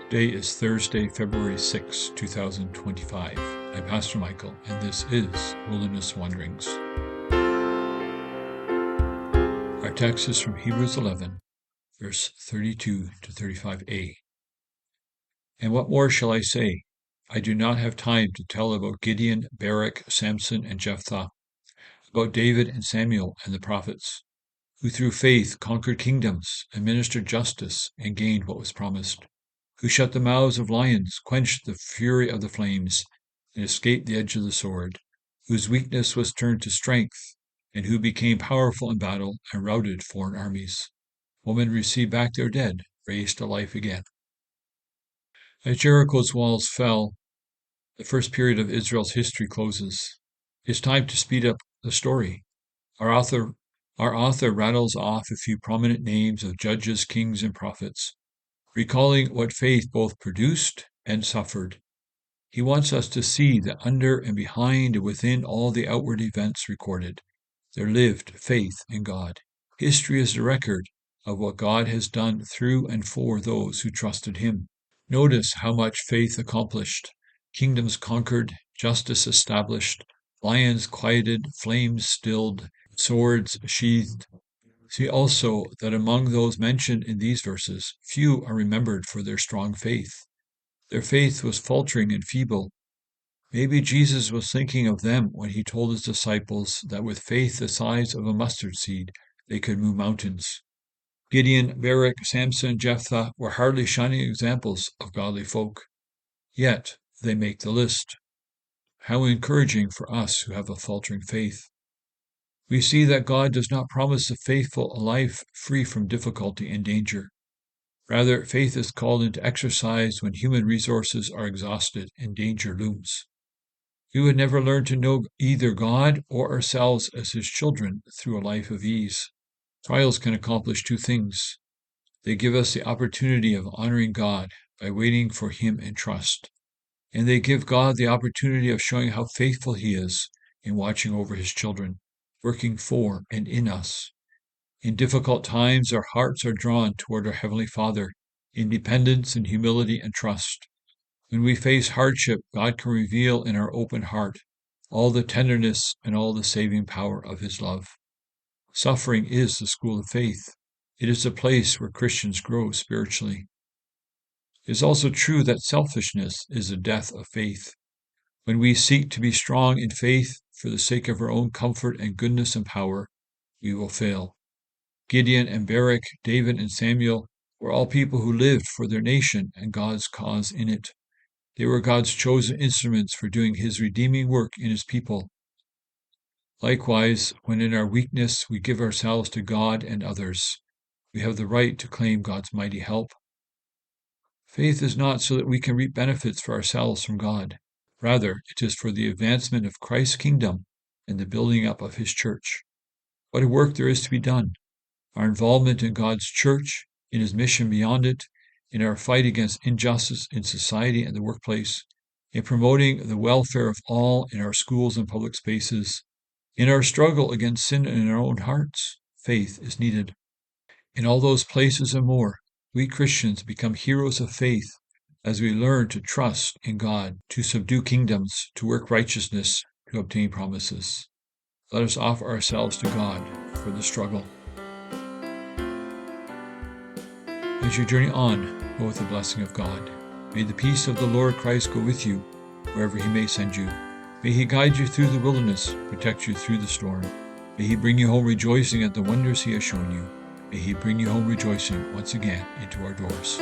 Today is Thursday, February 6, 2025. I'm Pastor Michael, and this is Wilderness Wanderings. Our text is from Hebrews 11, verse 32 to 35a. And what more shall I say? I do not have time to tell about Gideon, Barak, Samson and Jephthah, about David and Samuel and the prophets, who through faith conquered kingdoms, administered justice, and gained what was promised, who shut the mouths of lions, quenched the fury of the flames, and escaped the edge of the sword, whose weakness was turned to strength, and who became powerful in battle and routed foreign armies. Women received back their dead, raised to life again. As Jericho's walls fell, the first period of Israel's history closes. It's time to speed up the story. Our author rattles off a few prominent names of judges, kings, and prophets, recalling what faith both produced and suffered. He wants us to see that under and behind and within all the outward events recorded, there lived faith in God. History is the record of what God has done through and for those who trusted Him. Notice how much faith accomplished. Kingdoms conquered, justice established, lions quieted, flames stilled, swords sheathed. See also that among those mentioned in these verses, few are remembered for their strong faith. Their faith was faltering and feeble. Maybe Jesus was thinking of them when he told his disciples that with faith the size of a mustard seed, they could move mountains. Gideon, Barak, Samson, and Jephthah were hardly shining examples of godly folk. Yet they make the list. How encouraging for us who have a faltering faith. We see that God does not promise the faithful a life free from difficulty and danger. Rather, faith is called into exercise when human resources are exhausted and danger looms. We would never learn to know either God or ourselves as His children through a life of ease. Trials can accomplish two things. They give us the opportunity of honoring God by waiting for Him in trust, and they give God the opportunity of showing how faithful He is in watching over His children, working for and in us. In difficult times, our hearts are drawn toward our Heavenly Father in dependence and humility and trust. When we face hardship, God can reveal in our open heart all the tenderness and all the saving power of His love. Suffering is the school of faith. It is a place where Christians grow spiritually. It is also true that selfishness is the death of faith. When we seek to be strong in faith for the sake of our own comfort and goodness and power, we will fail. Gideon and Barak, David and Samuel were all people who lived for their nation and God's cause in it. They were God's chosen instruments for doing His redeeming work in His people. Likewise, when in our weakness we give ourselves to God and others, we have the right to claim God's mighty help. Faith is not so that we can reap benefits for ourselves from God. Rather, it is for the advancement of Christ's kingdom and the building up of His church. What a work there is to be done! Our involvement in God's church, in His mission beyond it, in our fight against injustice in society and the workplace, in promoting the welfare of all in our schools and public spaces, in our struggle against sin in our own hearts, faith is needed. In all those places and more, we Christians become heroes of faith as we learn to trust in God, to subdue kingdoms, to work righteousness, to obtain promises. Let us offer ourselves to God for the struggle. As you journey on, go with the blessing of God. May the peace of the Lord Christ go with you wherever He may send you. May He guide you through the wilderness, protect you through the storm. May He bring you home rejoicing at the wonders He has shown you. May He bring you home rejoicing once again into our doors.